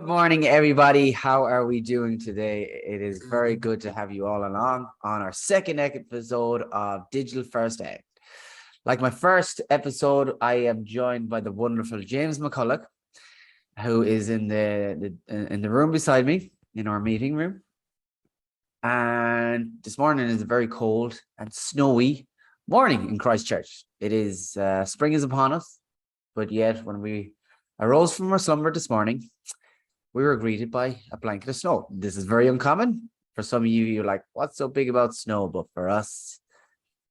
morning, everybody. How are we doing today? It is very good to have you all along on our second episode of Digital First Aid. Like my first episode, I am joined by the wonderful James McCulloch, who is in the room beside me in our meeting room. And this morning is a very cold and snowy morning in Christchurch. It is spring is upon us, but yet when we arose from our slumber this morning, we were greeted by a blanket of snow. This is very uncommon. For some of you, you're like, what's so big about snow? But for us,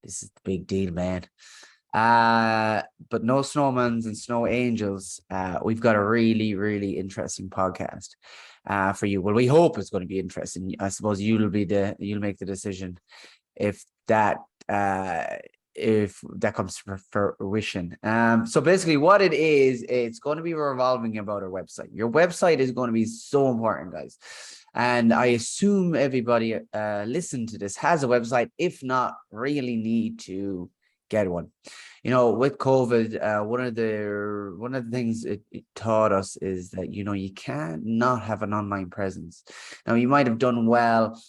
this is the big deal, man. But no snowmans and snow angels. We've got a really, really interesting podcast for you. Well, we hope it's going to be interesting. I suppose you'll make the decision if that comes to fruition. So basically what it is, it's going to be revolving about our website. Your website is going to be so important, guys. And I assume everybody listen to this has a website. If not, really need to get one. You know, with COVID, one of the things it taught us is that, you know, you can't not have an online presence. Now, you might have done well,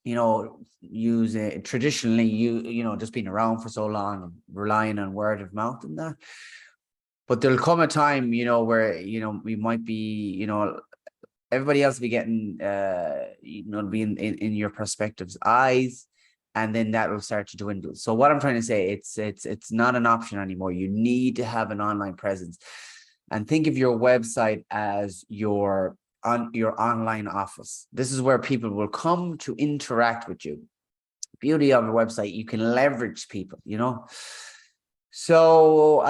you know, use it traditionally, you know, just being around for so long and relying on word of mouth and that. But there'll come a time, you know, where, you know, we might be, you know, everybody else will be getting, you know, be in your prospective's eyes, and then that will start to dwindle. So what I'm trying to say, it's not an option anymore. You need to have an online presence, and think of your website as your online office. This is where people will come to interact with you. Beauty of a website, you can leverage people, you know. So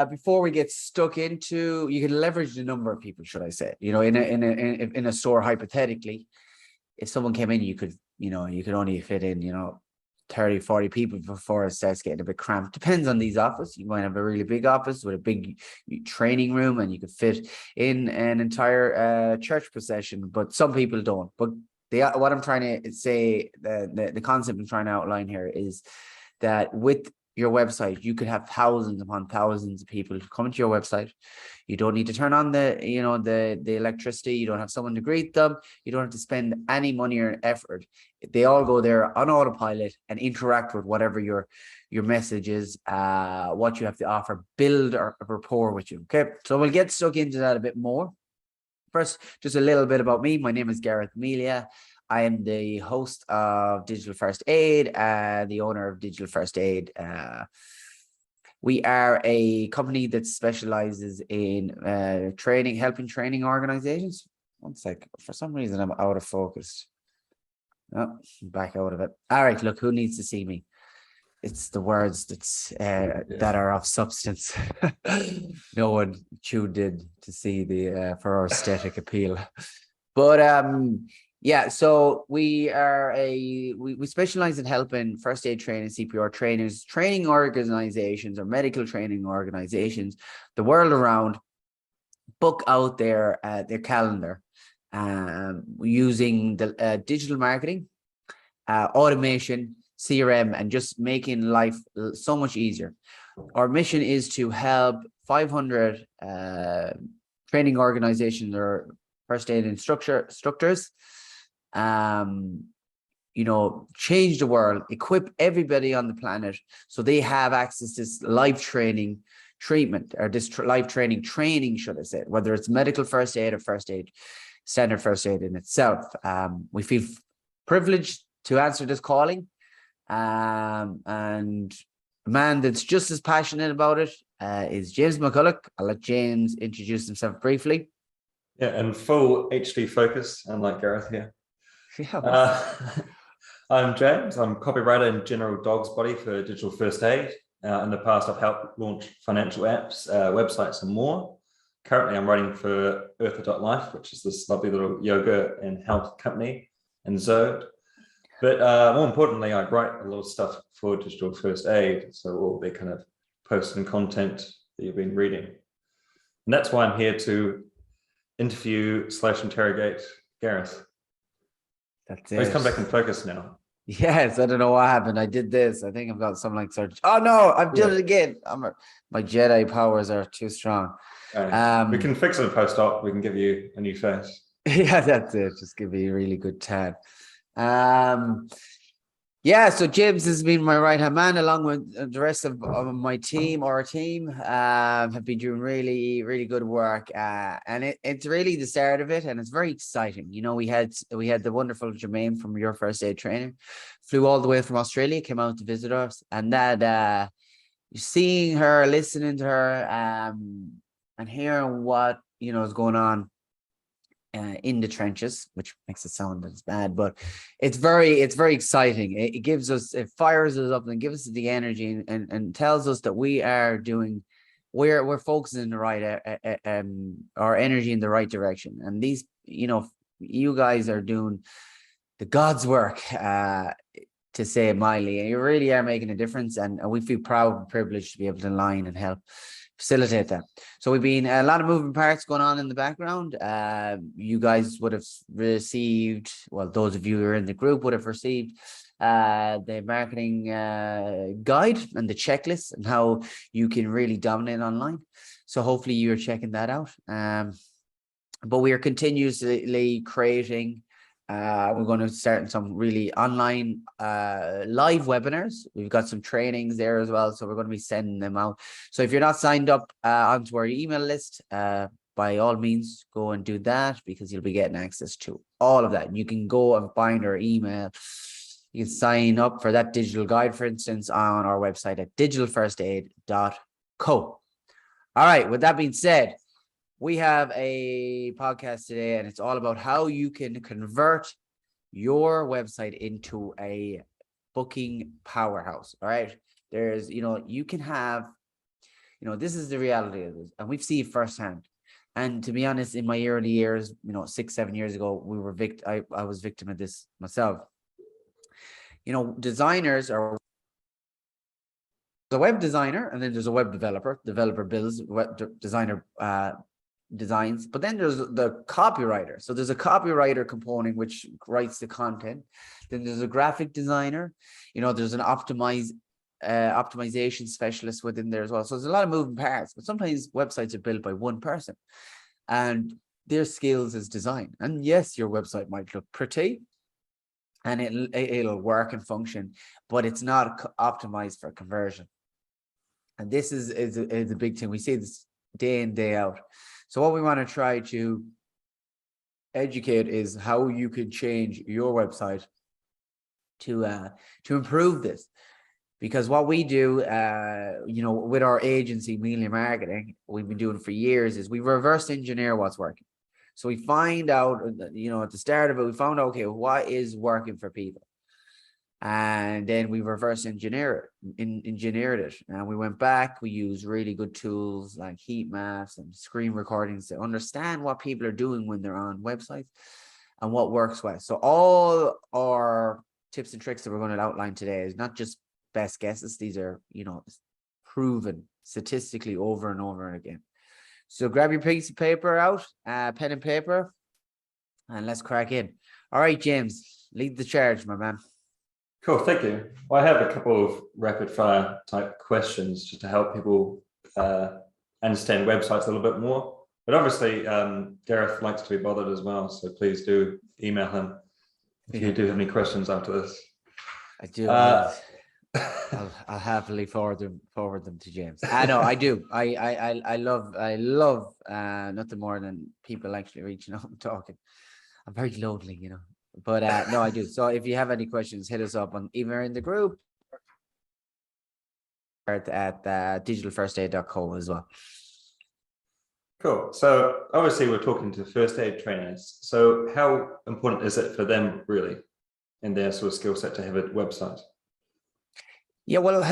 before we get stuck into, you can leverage the number of people, should I say, you know, in a store, hypothetically, if someone came in, you could only fit in, you know, 30, 40 people before it starts getting a bit cramped. Depends on these offices. You might have a really big office with a big training room and you could fit in an entire church procession, but some people don't. But what I'm trying to say, the concept I'm trying to outline here is that with your website, you could have thousands upon thousands of people coming to your website. You don't need to turn on the electricity. You don't have someone to greet them. You don't have to spend any money or effort. They all go there on autopilot and interact with whatever your message is, what you have to offer, build a rapport with you. Okay, so we'll get stuck into that a bit more. First, just a little bit about me. My name is Gareth Amelia. I am the host of Digital First Aid, the owner of Digital First Aid. We are a company that specializes in helping training organizations. One sec, for some reason I'm out of focus. Oh, back out of it. All right, look, who needs to see me? It's the words that are of substance. No one tuned in to see for our aesthetic appeal. But yeah, so we specialize in helping first aid training, CPR trainers, training organizations or medical training organizations the world around book out their calendar using the digital marketing, automation, CRM, and just making life so much easier. Our mission is to help 500 training organizations or first aid instructors, you know, change the world, equip everybody on the planet so they have access to this life training treatment, or this life training, should I say, whether it's medical first aid or first aid, standard first aid in itself. We feel privileged to answer this calling. And a man that's just as passionate about it is James McCulloch. I'll let James introduce himself briefly. Yeah, and full HD focus, unlike Gareth here. Yeah, I'm James. I'm copywriter and general dog's body for Digital First Aid. In the past, I've helped launch financial apps, websites, and more. Currently, I'm writing for Eartha.life, which is this lovely little yoga and health company, and Zode. But more importantly, I write a lot of stuff for Digital First Aid, so all the kind of posts and content that you've been reading. And that's why I'm here to interview / interrogate Gareth. That's it. He's come back in focus now. Yes, I don't know what happened. I did this. I think I've got some like search. Oh no, I've done Yeah. it again. My Jedi powers are too strong. We Um, can fix it in post-op. We can give you a new face. yeah, that's it. Just give me a really good tan. Um, Yeah, so James has been my right hand man, along with the rest of my team. Our team have been doing really, really good work, and it's really the start of it, and it's very exciting. You know, we had the wonderful Jermaine from Your First Aid Training, flew all the way from Australia, came out to visit us, and that seeing her, listening to her, and hearing what is going on in the trenches, which makes it sound as bad, but it's very exciting. It gives us, it fires us up and gives us the energy, and tells us that we're focusing the right our energy in the right direction. And these, you guys are doing the God's work, to say it mildly, and you really are making a difference. And we feel proud and privileged to be able to align and help facilitate that. So we've been a lot of moving parts going on in the background. You guys would have received, well, those of you who are in the group would have received the marketing guide and the checklist, and how you can really dominate online. So hopefully you're checking that out. But we are continuously creating. We're going to start some really online live webinars. We've got some trainings there as well, so we're going to be sending them out. So if you're not signed up onto our email list, by all means, go and do that, because you'll be getting access to all of that. And you can go and find our email. You can sign up for that digital guide, for instance, on our website at digitalfirstaid.co. All right, with that being said, we have a podcast today, and it's all about how you can convert your website into a booking powerhouse. All right. You can have, this is the reality of this, and we've seen it firsthand. And to be honest, in my early years, 6-7 years ago, I was victim of this myself. Designers are a web designer, and then there's a web developer. Developer builds, web designer designs, but then there's the copywriter. So there's a copywriter component which writes the content. Then there's a graphic designer. There's an optimization specialist within there as well. So there's a lot of moving parts, but sometimes websites are built by one person, and their skills is design. And yes, your website might look pretty, and it'll work and function, but it's not optimized for conversion. And this is a big thing. We see this day in, day out. So what we want to try to educate is how you could change your website to improve this. Because what we do, with our agency, Media Marketing, we've been doing for years, is we reverse engineer what's working. So we find out, at the start of it, we found out, okay, what is working for people? And then we reverse engineered it. And we went back, we used really good tools like heat maps and screen recordings to understand what people are doing when they're on websites and what works well. So all our tips and tricks that we're going to outline today is not just best guesses. These are, proven statistically over and over again. So grab your piece of paper out, pen and paper, and let's crack in. All right, James, lead the charge, my man. Cool, thank you. Well, I have a couple of rapid fire type questions just to help people understand websites a little bit more. But obviously, Gareth likes to be bothered as well, so please do email him if you do have any questions after this. I do. I'll happily forward them to James. I know I do. I love nothing more than people actually reaching out and talking. I'm very lonely, But no, I do. So if you have any questions, hit us up on either in the group or at digitalfirstaid.co as well. Cool. So obviously we're talking to first aid trainers. So how important is it for them really in their sort of skill set to have a website? Yeah, well,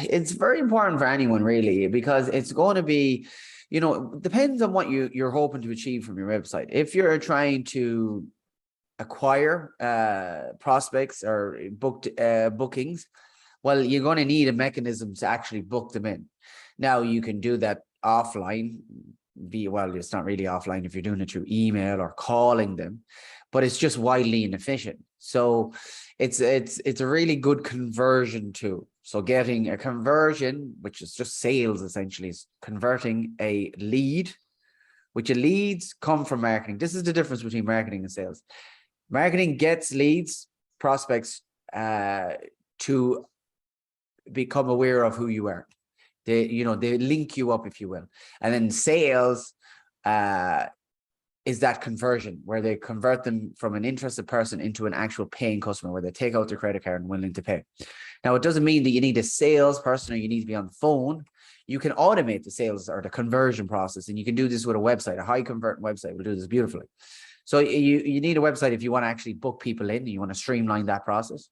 it's very important for anyone really, because it's going to be, depends on what you're hoping to achieve from your website. If you're trying to acquire prospects or bookings, well, you're going to need a mechanism to actually book them in. Now you can do that offline, well, it's not really offline if you're doing it through email or calling them, but it's just widely inefficient. So it's a really good conversion tool. So getting a conversion, which is just sales essentially, is converting a lead, which leads come from marketing. This is the difference between marketing and sales. Marketing gets leads, prospects, to become aware of who you are. They link you up, if you will. And then sales is that conversion where they convert them from an interested person into an actual paying customer, where they take out their credit card and willing to pay. Now, it doesn't mean that you need a salesperson or you need to be on the phone. You can automate the sales or the conversion process, and you can do this with a website. A high converting website will do this beautifully. So you need a website if you want to actually book people in, and you want to streamline that process.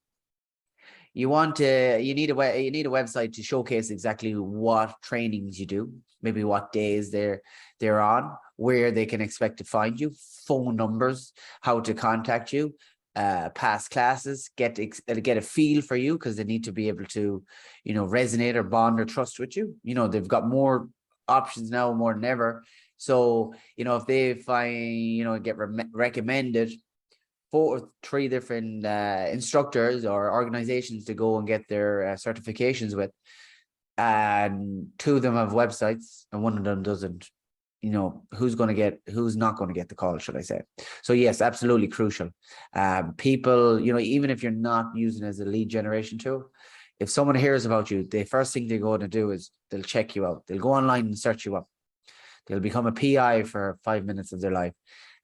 You need a website to showcase exactly what trainings you do, maybe what days they're on, where they can expect to find you, phone numbers, how to contact you, past classes, get a feel for you, because they need to be able to, resonate or bond or trust with you. They've got more options now more than ever. So, if they find, get recommended 4 or 3 different instructors or organizations to go and get their certifications with, and 2 of them have websites and 1 of them doesn't, who's not going to get the call, should I say? So yes, absolutely crucial. People, even if you're not using it as a lead generation tool, if someone hears about you, the first thing they're going to do is they'll check you out. They'll go online and search you up. They'll become a PI for 5 minutes of their life,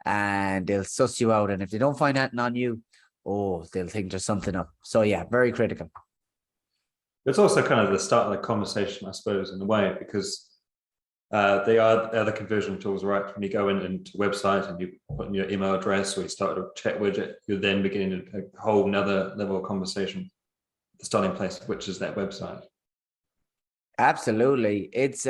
and they'll suss you out. And if they don't find anything on you, they'll think there's something up. So yeah, very critical. It's also kind of the start of the conversation, I suppose, in a way, because they are the conversion tools, right? When you go into a website and you put in your email address or you start a chat widget, you're then beginning a whole nother level of conversation, the starting place, which is that website. Absolutely. It's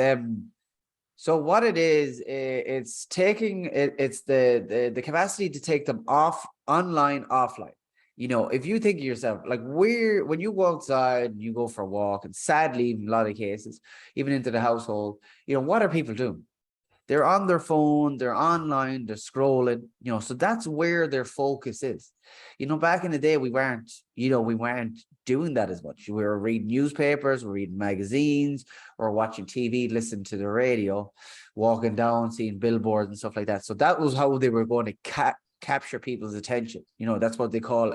so what it is, it's the capacity to take them online, offline. If you think of yourself, like when you go outside and you go for a walk, and sadly, in a lot of cases, even into the household, what are people doing? They're on their phone, they're online, they're scrolling, so that's where their focus is. Back in the day, we weren't doing that as much. We were reading newspapers, we're reading magazines, or watching TV, listening to the radio, walking down, seeing billboards and stuff like that. So that was how they were going to capture people's attention. That's what they call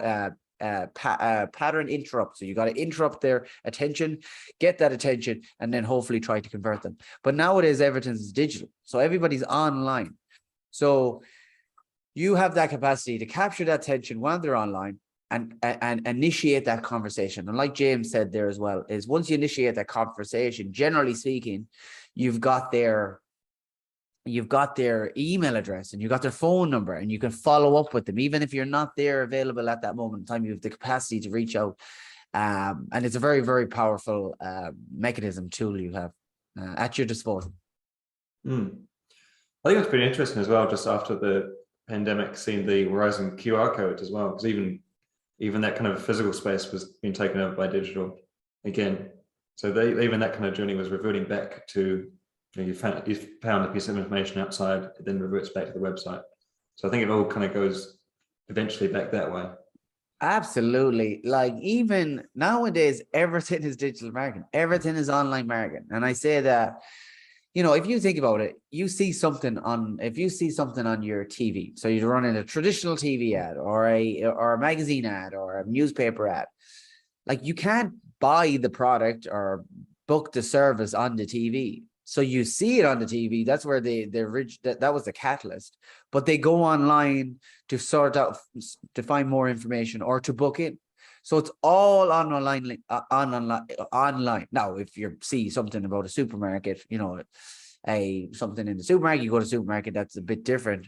pattern interrupt. So you got to interrupt their attention, get that attention, and then hopefully try to convert them. But nowadays, everything's digital, so everybody's online. So you have that capacity to capture that attention while they're online and initiate that conversation. And like James said there as well, is once you initiate that conversation, generally speaking, you've got their email address and you've got their phone number, and you can follow up with them. Even if you're not there available at that moment in time, you have the capacity to reach out. And it's a very, very powerful mechanism tool you have at your disposal. I think it's pretty interesting as well, just after the pandemic, seeing the rise in QR codes as well, because even that kind of physical space was being taken over by digital again. So even that kind of journey was reverting back to, you found a piece of information outside, it then reverts back to the website. So I think it all kind of goes eventually back that way. Absolutely. Like even nowadays, everything is digital marketing. Everything is online marketing. And I say that, if you think about it, if you see something on your TV, so you're running a traditional TV ad or a magazine ad or a newspaper ad, like you can't buy the product or book the service on the TV. So you see it on the TV. That's where that was the catalyst. But they go online to find more information or to book it. So it's all online. Now, if you see something about a supermarket, something in the supermarket, you go to the supermarket, that's a bit different.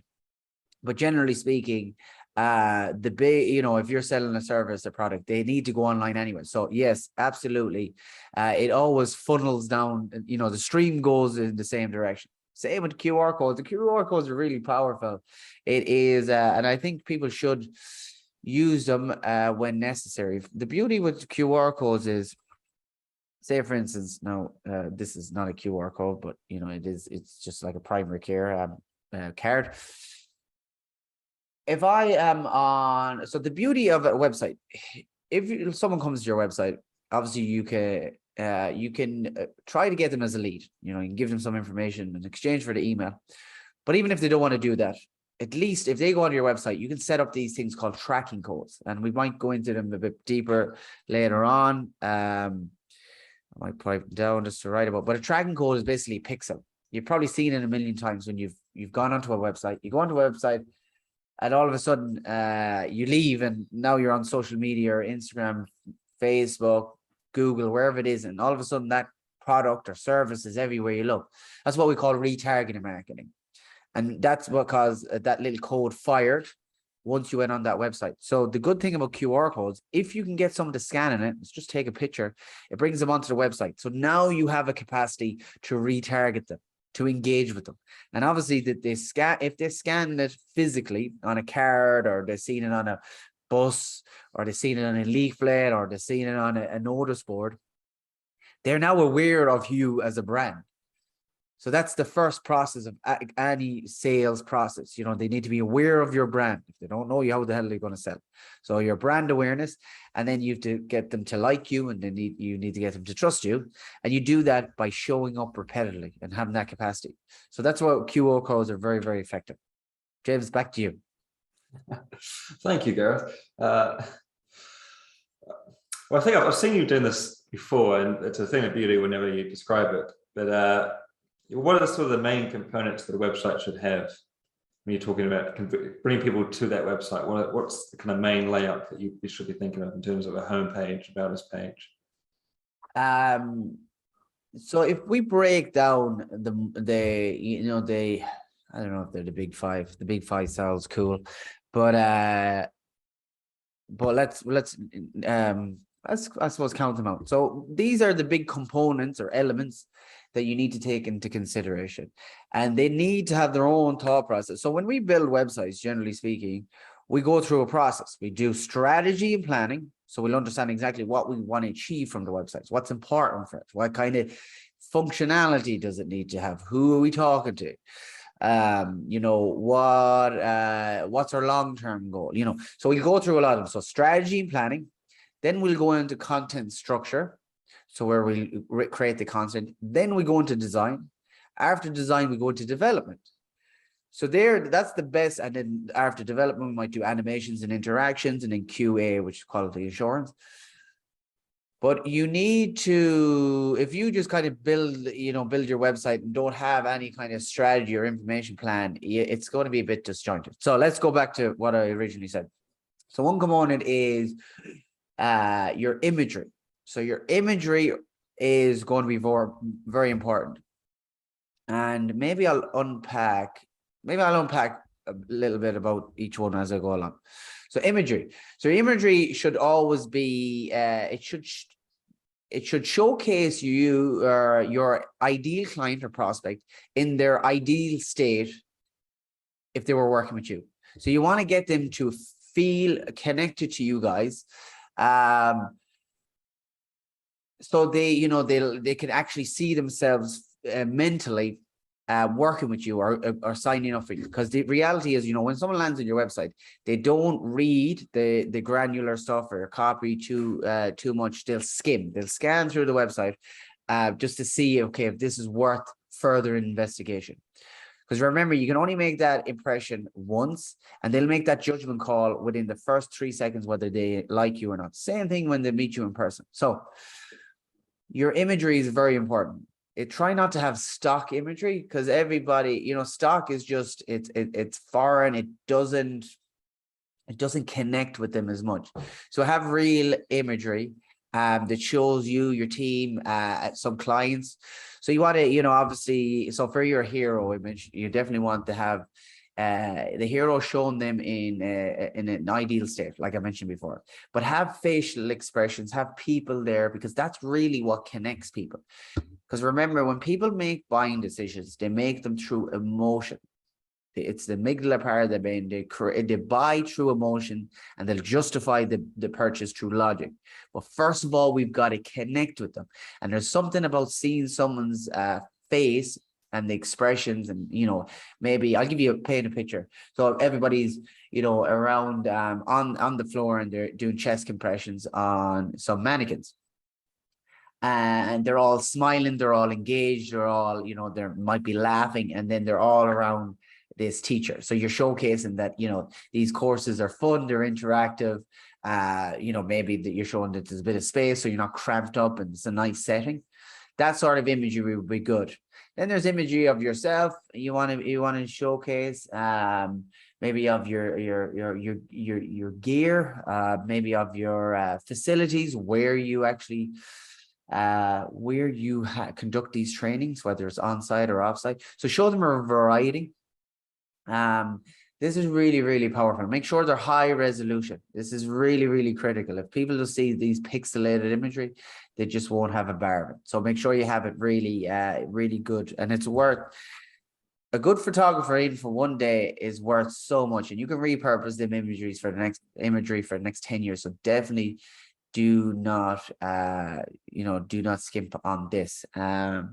But generally speaking, if you're selling a service or product, they need to go online anyway. So yes, absolutely. It always funnels down, the stream goes in the same direction. Same with QR codes. The QR codes are really powerful. It is, and I think people should use them when necessary. The beauty with QR codes is, say for instance, now this is not a QR code, but you know, it's just like a primary care card. If I am on, so the beauty of a website, if someone comes to your website, obviously you can try to get them as a lead. You know, you can give them some information in exchange for the email. But even if they don't want to do that, at least if they go onto your website, you can set up these things called tracking codes, and we might go into them a bit deeper later on. I might put them down just to write about. But a tracking code is basically a pixel. You've probably seen it a million times when you've gone onto a website. You go onto a website, and all of a sudden you leave, and now you're on social media or Instagram, Facebook, Google, wherever it is, and all of a sudden that product or service is everywhere you look. That's what we call retargeting marketing. And that's what caused that little code fired once you went on that website. So the good thing about QR codes, if you can get someone to scan in it, let's just take a picture, it brings them onto the website. So now you have a capacity to retarget them, to engage with them. And obviously that if they scan it physically on a card, or they've seen it on a bus, or they've seen it on a leaflet, or they've seen it on a notice board, they're now aware of you as a brand. So that's the first process of any sales process. You know, they need to be aware of your brand. If they don't know you, how the hell are they going to sell? So your brand awareness, and then you have to get them to like you, and then you need to get them to trust you. And you do that by showing up repeatedly and having that capacity. So that's why QR codes are very, very effective. James, back to you. Thank you, Gareth. Well, I think I've seen you doing this before, and it's a thing of beauty whenever you describe it. But what are sort of the main components that a website should have when you're talking about bringing people to that website? What's the kind of main layout that you should be thinking of in terms of a homepage, about us page? So if we break down the I don't know if they're the big five. The big five sounds cool, but let's I suppose count them out. So these are the big components or elements that you need to take into consideration, and they need to have their own thought process. So when we build websites, generally speaking, we go through a process. We do strategy and planning, so we'll understand exactly what we want to achieve from the websites, what's important for it, what kind of functionality does it need to have, who are we talking to, you know, what's our long-term goal, you know. So we'll go through a lot of them. So strategy and planning, then we'll go into content structure, so where we create the content. Then we go into design. After design, we go into development. So that's the best. And then after development, we might do animations and interactions, and then QA, which is quality assurance. But you need to, if you just kind of build your website and don't have any kind of strategy or information plan, it's going to be a bit disjointed. So let's go back to what I originally said. So one component is your imagery. So your imagery is going to be very important. And maybe I'll unpack a little bit about each one as I go along. So imagery. So imagery should always be, it should showcase you, your ideal client or prospect in their ideal state if they were working with you. So you want to get them to feel connected to you guys. So they can actually see themselves mentally working with you or signing up for you. Because the reality is, when someone lands on your website, they don't read the granular stuff or copy too much. They'll scan through the website just to see, okay, if this is worth further investigation. Because remember, you can only make that impression once, and they'll make that judgment call within the first 3 seconds whether they like you or not. Same thing when they meet you in person. So your imagery is very important. Try not to have stock imagery, because everybody, stock is just it's foreign. It doesn't connect with them as much. So have real imagery that shows you, your team, some clients. So you want to, obviously, so for your hero image, you definitely want to have the hero shown them in an ideal state, like I mentioned before. But have facial expressions, have people there, because that's really what connects people. Because remember, when people make buying decisions, they make them through emotion. It's the amygdala part of the brain. They buy through emotion, and they'll justify the purchase through logic. But first of all, we've got to connect with them. And there's something about seeing someone's face and the expressions, and maybe I'll paint a picture. So everybody's around on the floor, and they're doing chest compressions on some mannequins. And they're all smiling, they're all engaged, they're all, they might be laughing, and then they're all around this teacher. So you're showcasing that, these courses are fun, they're interactive. Maybe that you're showing that there's a bit of space, so you're not cramped up, and it's a nice setting. That sort of imagery would be good. Then there's imagery of yourself. You want to showcase, maybe of your gear, maybe of your facilities, where you actually conduct these trainings, whether it's on-site or off-site. So show them a variety. This is really, really powerful. Make sure they're high resolution. This is really, really critical. If people just see these pixelated imagery, they just won't have a bar of it. So make sure you have it really, really good. And it's worth, a good photographer, even for one day, is worth so much. And you can repurpose them imageries for the next 10 years. So definitely do not skimp on this. So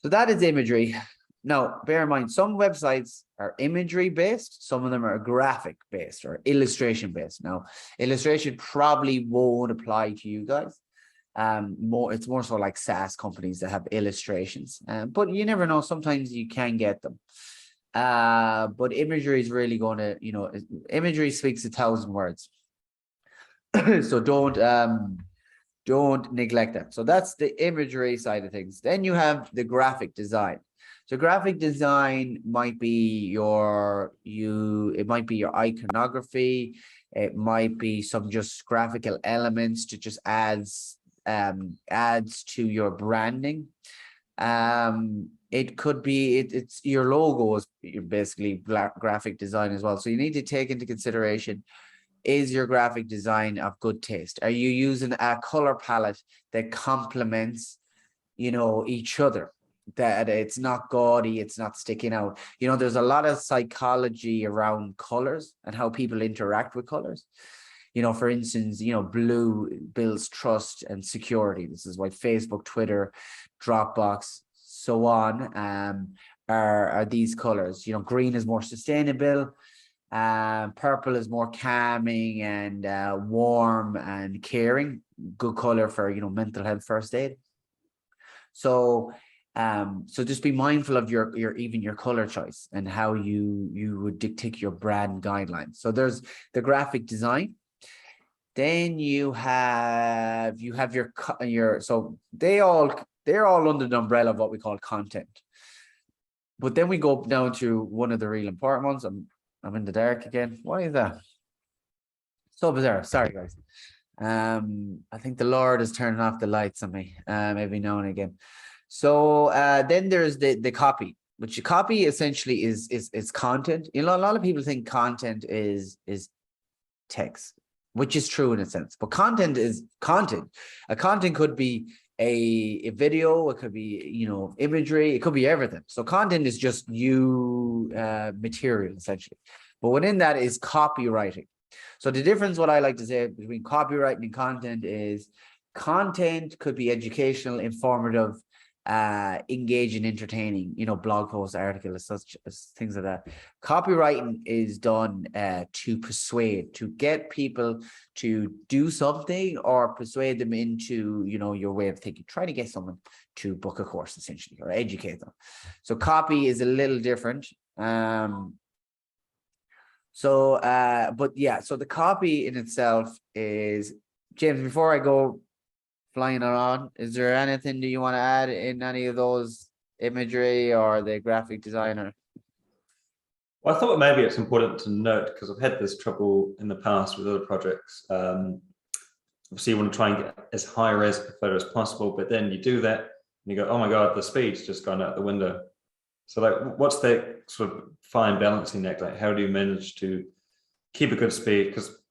that is imagery. Now, bear in mind, some websites are imagery based, some of them are graphic based or illustration based. Now, illustration probably won't apply to you guys. It's more so like SaaS companies that have illustrations. But you never know, sometimes you can get them. But imagery is really going to, imagery speaks 1,000 words. So don't neglect that. So that's the imagery side of things. Then you have the graphic design. So graphic design might be your iconography. It might be some just graphical elements to just adds to your branding. It could be it's your logo is basically graphic design as well. So you need to take into consideration, is your graphic design of good taste? Are you using a color palette that complements, each other? That it's not gaudy, it's not sticking out. There's a lot of psychology around colors and how people interact with colors. For instance, blue builds trust and security. This is why Facebook, Twitter, Dropbox, so on, are these colors. Green is more sustainable. Purple is more calming and warm and caring. Good color for mental health first aid. So just be mindful of your color choice and how you would dictate your brand guidelines. So there's the graphic design. Then you have your so they're all under the umbrella of what we call content. But then we go down to one of the real important ones. I'm in the dark again. Why is that? So bizarre. Sorry, guys. I think the Lord is turning off the lights on me every now and again. So then there's the copy, which the copy essentially is content. A lot of people think content is text, which is true in a sense, but content is content. A content could be a video, it could be imagery, it could be everything. So content is just new material essentially, but within that is copywriting. So the difference, what I like to say between copywriting and content is, content could be educational, informative, engaging, entertaining, blog posts, articles, such as things like that. Copywriting is done to persuade, to get people to do something or persuade them into your way of thinking, try to get someone to book a course essentially or educate them. So copy is a little different. So the copy in itself is, James, before I go flying around, is there anything do you want to add in any of those imagery or the graphic designer? Well, I thought maybe it's important to note, because I've had this trouble in the past with other projects. Obviously you want to try and get as high res a photo as possible, but then you do that and you go, oh my God, the speed's just gone out the window. So like, what's that sort of fine balancing act? Like, how do you manage to keep a good speed? Because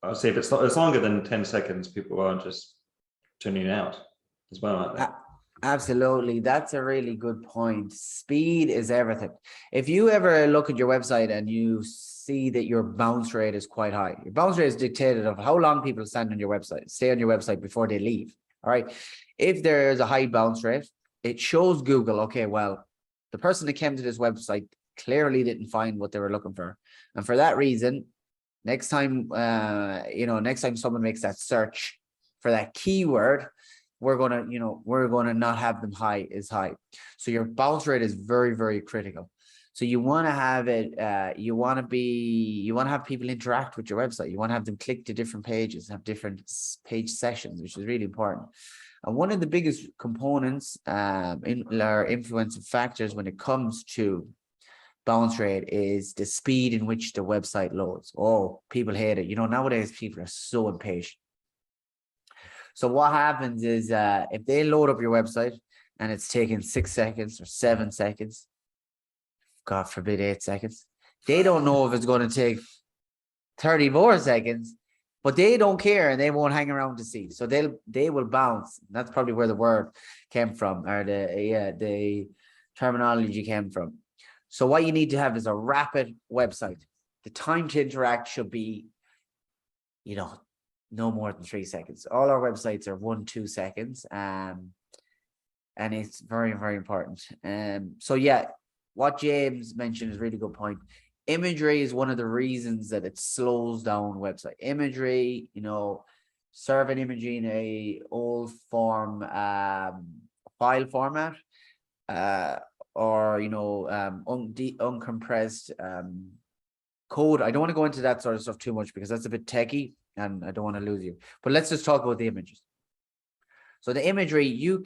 I'll say if it's longer than 10 seconds, people are just tuning out as well, aren't they? Absolutely. That's a really good point. Speed is everything. If you ever look at your website and you see that your bounce rate is quite high, your bounce rate is dictated of how long people stand on your website, stay on your website before they leave. All right. If there is a high bounce rate, it shows Google, okay, well, the person that came to this website clearly didn't find what they were looking for. And for that reason, next time, next time someone makes that search for that keyword, we're gonna not have them high. So your bounce rate is very, very critical. So you want to have it, you want to have people interact with your website. You want to have them click to different pages, have different page sessions, which is really important. And one of the biggest components or influencing factors when it comes to bounce rate is the speed in which the website loads. Oh, people hate it. Nowadays people are so impatient. So what happens is if they load up your website and it's taking 6 seconds or 7 seconds, God forbid 8 seconds, they don't know if it's going to take 30 more seconds, but they don't care and they won't hang around to see. So they will bounce. That's probably where the word came from, or the terminology came from. So what you need to have is a rapid website. The time to interact should be, no more than 3 seconds. All our websites are 1-2 seconds. And it's very, very important. So yeah, what James mentioned is a really good point. Imagery is one of the reasons that it slows down website. Imagery, serving imagery in a old form file format, or uncompressed code. I don't want to go into that sort of stuff too much because that's a bit techy and I don't want to lose you. But let's just talk about the images. So the imagery, you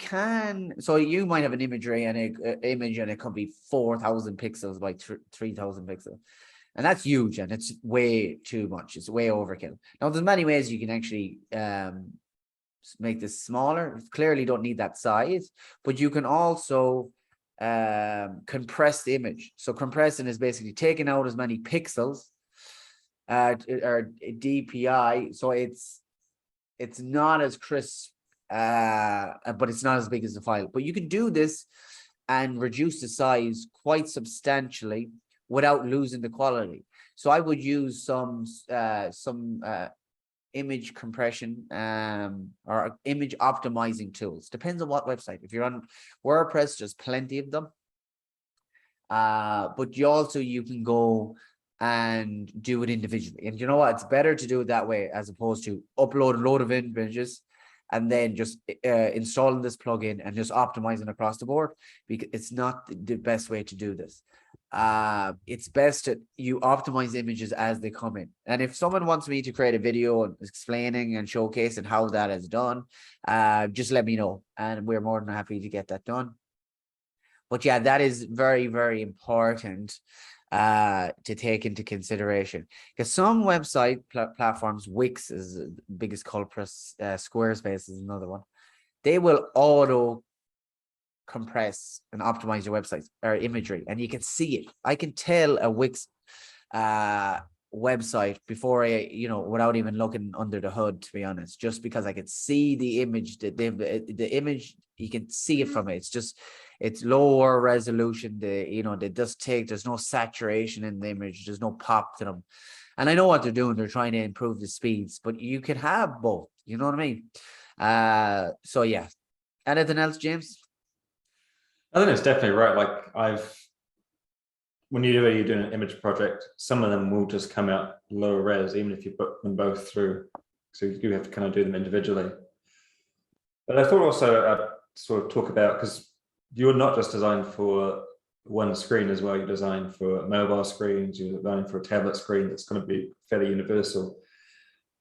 might have an imagery and an image and it could be 4,000 pixels by 3,000 pixels. And that's huge and it's way too much. It's way overkill. Now, there's many ways you can actually make this smaller. You clearly don't need that size, but you can also compress the image. So compressing is basically taking out as many pixels or DPI. So it's not as crisp, but it's not as big as the file. But you can do this and reduce the size quite substantially without losing the quality. So I would use some image compression or image optimizing tools. Depends on what website. If you're on WordPress, there's plenty of them. But you can go and do it individually. And you know what? It's better to do it that way as opposed to upload a load of images and then just installing this plugin and just optimizing across the board, because it's not the best way to do this. It's best that you optimize images as they come in. And if someone wants me to create a video explaining and showcasing how that is done, just let me know and we're more than happy to get that done. But yeah, that is very, very important to take into consideration, because some website platforms, Wix is the biggest culprit, Squarespace is another one, they will auto compress and optimize your websites or imagery, and you can see it. I can tell a Wix website before without even looking under the hood, to be honest, just because I could see the image that the image, you can see it from it. It's lower resolution. There's no saturation in the image. There's no pop to them. And I know what they're doing. They're trying to improve the speeds, but you can have both. You know what I mean? So yeah. Anything else, James? I think it's definitely right. Like when you're doing an image project, some of them will just come out lower res, even if you put them both through. So you do have to kind of do them individually. But I thought also I'd sort of talk about, because you're not just designed for one screen as well, you're designed for mobile screens, you're designed for a tablet screen that's going to be fairly universal. I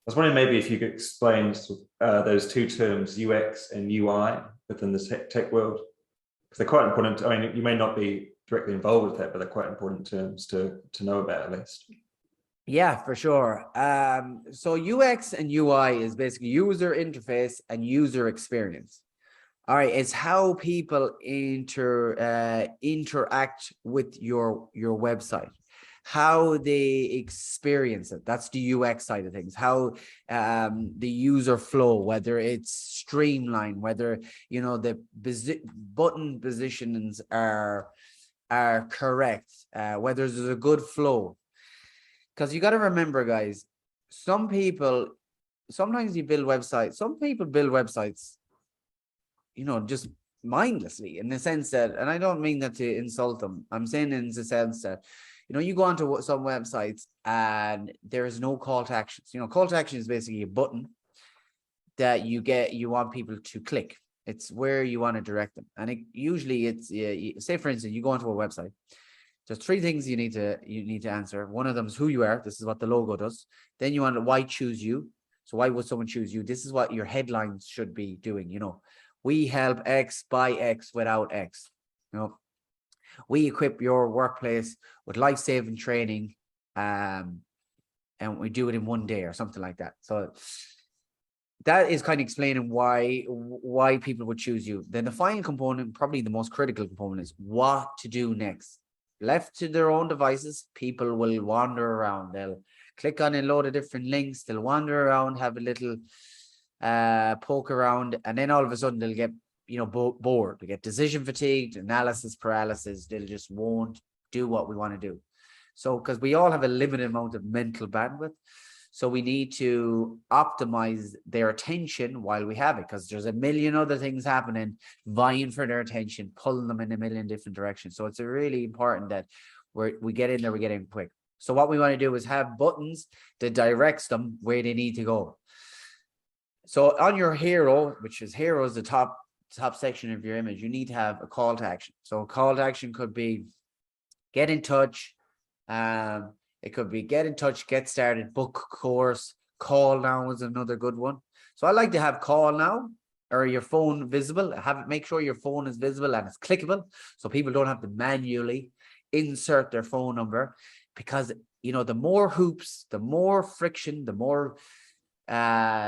was wondering maybe if you could explain those two terms, UX and UI, within the tech world, because they're quite important. I mean, you may not be directly involved with that, but they're quite important terms to know about, at least. Yeah, for sure. So UX and UI is basically user interface and user experience. All right, it's how people interact with your website. how they experience it. That's the UX side of things. How the user flow, whether it's streamlined, whether the button positions are correct, whether there's a good flow. Because you got to remember, guys, sometimes you build websites. Some people build websites, just mindlessly, in the sense that, and I don't mean that to insult them. I'm saying in the sense that, you go onto some websites and there is no call to actions. Call to action is basically a button that you want people to click. It's where you want to direct them. And usually it's, say for instance, you go onto a website. There's three things you need to answer. One of them is who you are. This is what the logo does. Then you want to, why choose you? So why would someone choose you? This is what your headlines should be doing. We help X buy X without X. We equip your workplace with life-saving training, and we do it in one day or something like that. So that is kind of explaining why people would choose you. Then the final component, probably the most critical component, is what to do next. Left to their own devices, people will wander around. They'll click on a load of different links. They'll wander around, have a little poke around, and then all of a sudden they'll get bored. They get decision fatigued, analysis paralysis. They'll just won't do what we want to do. So because we all have a limited amount of mental bandwidth, so we need to optimize their attention while we have it, because there's a million other things happening, vying for their attention, pulling them in a million different directions. So it's really important that we get in there, we get in quick. So what we want to do is have buttons that directs them where they need to go. So on your hero, which is the top section of your image, you need to have a call to action. So a call to action could be get in touch. It could be get in touch, get started, book course. Call now is another good one. So I like to have call now, or your phone visible. Make sure your phone is visible and it's clickable, so people don't have to manually insert their phone number, because the more hoops, the more friction, the more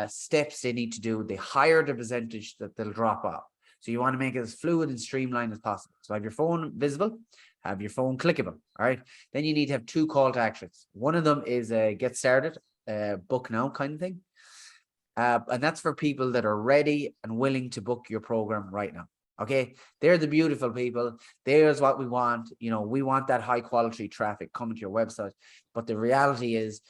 steps they need to do, the higher the percentage that they'll drop off. So you want to make it as fluid and streamlined as possible. So have your phone visible, have your phone clickable. All right. Then you need to have two call to actions. One of them is a get started, book now kind of thing. And that's for people that are ready and willing to book your program right now. Okay. They're the beautiful people. There's what we want. We want that high quality traffic coming to your website. But the reality is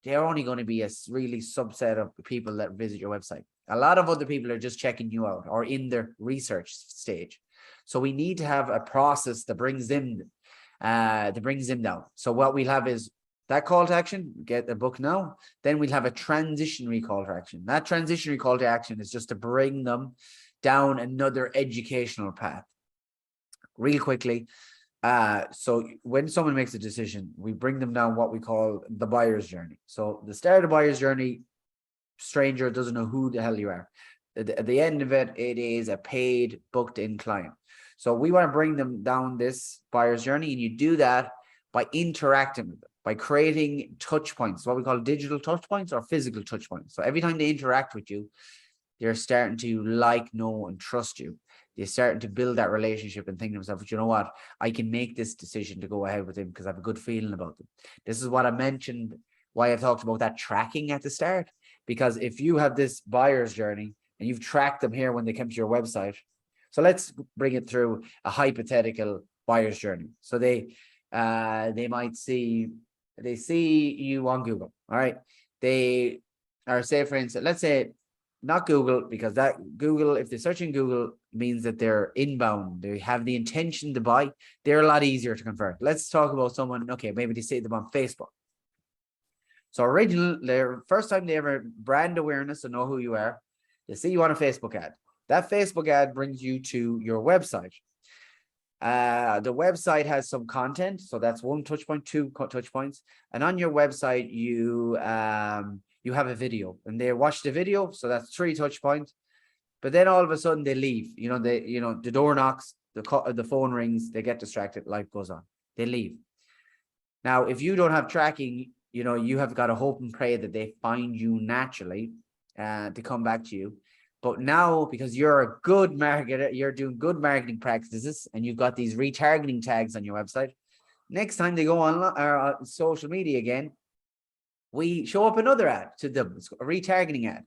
they're only going to be a really subset of people that visit your website. A lot of other people are just checking you out or in their research stage. So we need to have a process that brings them down. So what we'll have is that call to action, get the book now. Then we'll have a transitionary call to action. That transitionary call to action is just to bring them down another educational path real quickly. So when someone makes a decision, we bring them down what we call the buyer's journey. So the start of the buyer's journey, stranger doesn't know who the hell you are. At the end of it, it is a paid, booked in client. So we want to bring them down this buyer's journey, and you do that by interacting with them, by creating touch points, what we call digital touch points or physical touch points. So every time they interact with you, they're starting to know and trust you. They're starting to build that relationship and think to themselves, you know what, I can make this decision to go ahead with him because I have a good feeling about them. This is what I mentioned, why I talked about that tracking at the start. Because if you have this buyer's journey and you've tracked them here when they come to your website, so let's bring it through a hypothetical buyer's journey. So they might see you on Google. All right. They are, say for instance, let's say not Google, because that Google, if they're searching Google, means that they're inbound. They have the intention to buy. They're a lot easier to convert. Let's talk about someone. Okay. Maybe they see them on Facebook. So their first time they ever brand awareness and know who you are, they see you on a Facebook ad. That Facebook ad brings you to your website. The website has some content. So that's one touch point, two touch points. And on your website, you have a video, and they watch the video. So that's 3 touch points. But then all of a sudden they leave. The door knocks, the phone rings, they get distracted, life goes on. They leave. Now, if you don't have tracking, you have got to hope and pray that they find you naturally to come back to you. But now, because you're a good marketer, you're doing good marketing practices, and you've got these retargeting tags on your website, Next time they go on social media again, we show up another ad to them, a retargeting ad,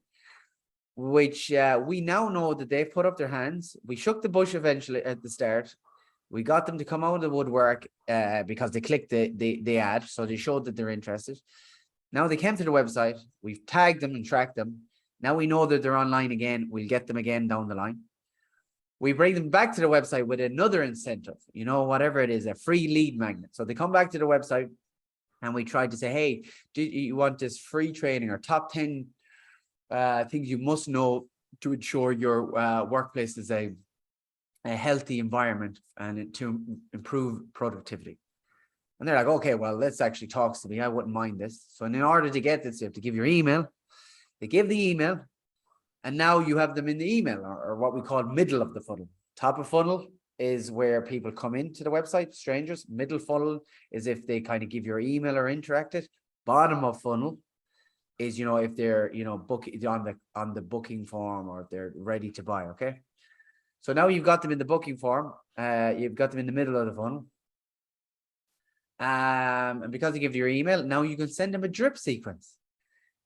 which we now know that they've put up their hands. We shook the bush eventually at the start. We got them to come out of the woodwork because they clicked the ad, so they showed that they're interested. Now they came to the website. We've tagged them and tracked them. Now we know that they're online again. We'll get them again down the line. We bring them back to the website with another incentive, whatever it is, a free lead magnet. So they come back to the website and we try to say, hey, do you want this free training or top 10 things you must know to ensure your workplace is a healthy environment and to improve productivity. And they're like, okay, well, this actually talks to me. I wouldn't mind this. So in order to get this, you have to give your email. They give the email. And now you have them in the email or what we call middle of the funnel. Top of funnel is where people come into the website, strangers. Middle funnel is if they kind of give your email or interacted. Bottom of funnel is, if they're, booking on the booking form or if they're ready to buy. Okay. So now you've got them in the booking form. You've got them in the middle of the funnel. And because you give your email, now you can send them a drip sequence.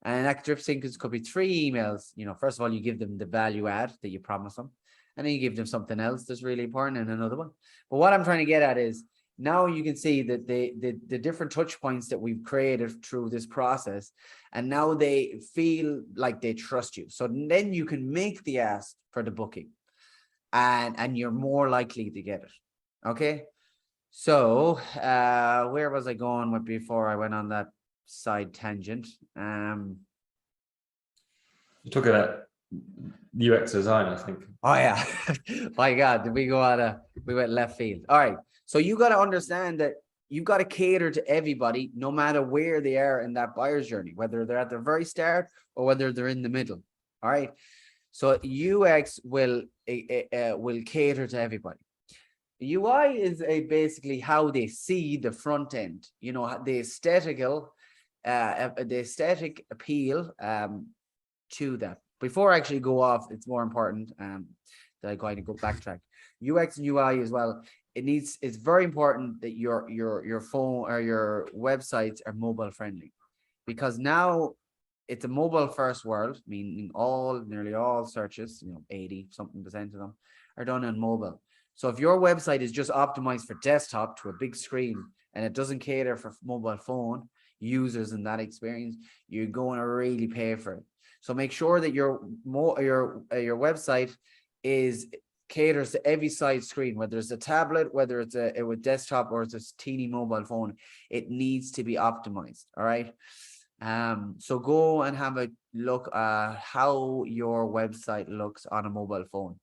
And that drip sequence could be 3 emails. First of all, you give them the value add that you promise them. And then you give them something else that's really important and another one. But what I'm trying to get at is now you can see that the different touch points that we've created through this process. And now they feel like they trust you. So then you can make the ask for the booking. And you're more likely to get it. Okay. So where was I going with before I went on that side tangent? You're talking about UX design, I think. Oh yeah. My God, did we we went left field. All right. So you got to understand that you've got to cater to everybody, no matter where they are in that buyer's journey, whether they're at the very start or whether they're in the middle. All right. So UX will cater to everybody. UI is basically how they see the front end, the aesthetic appeal to that. Before I actually go off, it's more important that I kind of go backtrack. UX and UI as well. It's very important that your phone or your websites are mobile friendly, because now it's a mobile first world, meaning nearly all searches, 80% of them are done on mobile. So if your website is just optimized for desktop to a big screen and it doesn't cater for mobile phone users in that experience, you're going to really pay for it. So make sure that your website caters to every side screen, whether it's a tablet, whether it's a desktop or it's a teeny mobile phone. It needs to be optimized. All right. So go and have a look at how your website looks on a mobile phone.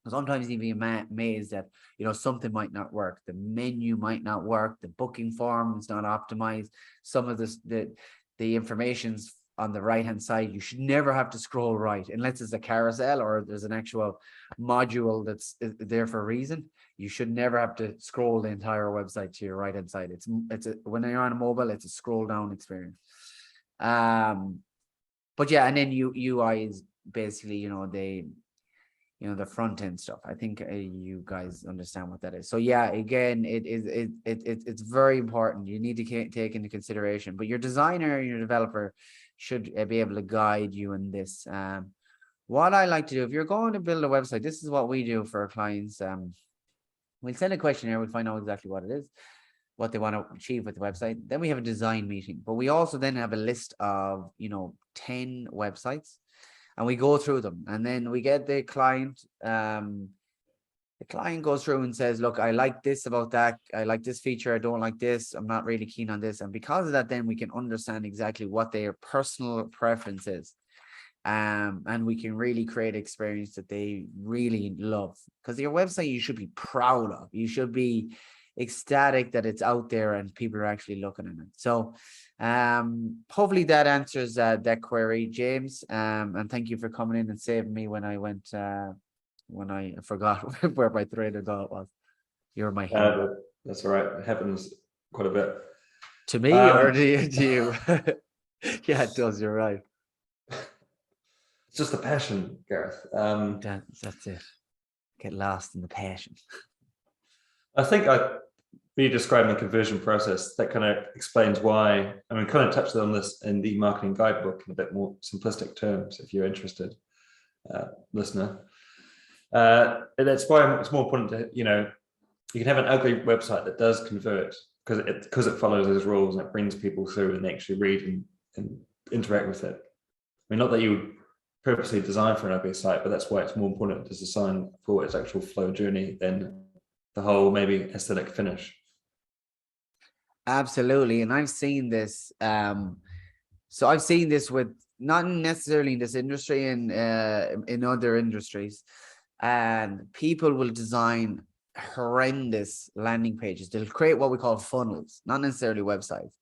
Sometimes you'd be amazed that, something might not work. The menu might not work. The booking form is not optimized. Some of the information's on the right-hand side. You should never have to scroll right unless it's a carousel or there's an actual module that's there for a reason. You should never have to scroll the entire website to your right-hand side. When you're on a mobile, it's a scroll down experience. But yeah, and then UI is basically, the front end stuff. I think you guys understand what that is. So yeah, again, it's very important. You need to take into consideration, but your designer, your developer should be able to guide you in this. What I like to do, if you're going to build a website, this is what we do for our clients. We'll send a questionnaire. We'll find out exactly what it is, what they want to achieve with the website. Then we have a design meeting, but we also then have a list of, 10 websites. And we go through them, and then we get the client. The client goes through and says, look, I like this about that. I like this feature. I don't like this. I'm not really keen on this. And because of that, then we can understand exactly what their personal preference is. And we can really create an experience that they really love. Because your website, you should be proud of. You should be ecstatic that it's out there and people are actually looking at it. So hopefully that answers that query, James. And thank you for coming in and saving me when I went when I forgot where my train of thought was. You're my hero. That's all right. It happens quite a bit. To me or to you? Yeah, it does. You're right. It's just a passion, Gareth. That's it. Get lost in the passion. I think you describing the conversion process, that kind of explains why. I mean, kind of touched on this in the marketing guidebook in a bit more simplistic terms, if you're interested, listener. And that's why it's more important to, you can have an ugly website that does convert because it follows those rules and it brings people through and they actually read and interact with it. I mean, not that you would purposely design for an ugly site, but that's why it's more important to design for its actual flow journey than the whole maybe aesthetic finish. Absolutely. And I've seen this. So I've seen this with not necessarily in this industry and in other industries. And people will design horrendous landing pages. They'll create what we call funnels, not necessarily websites.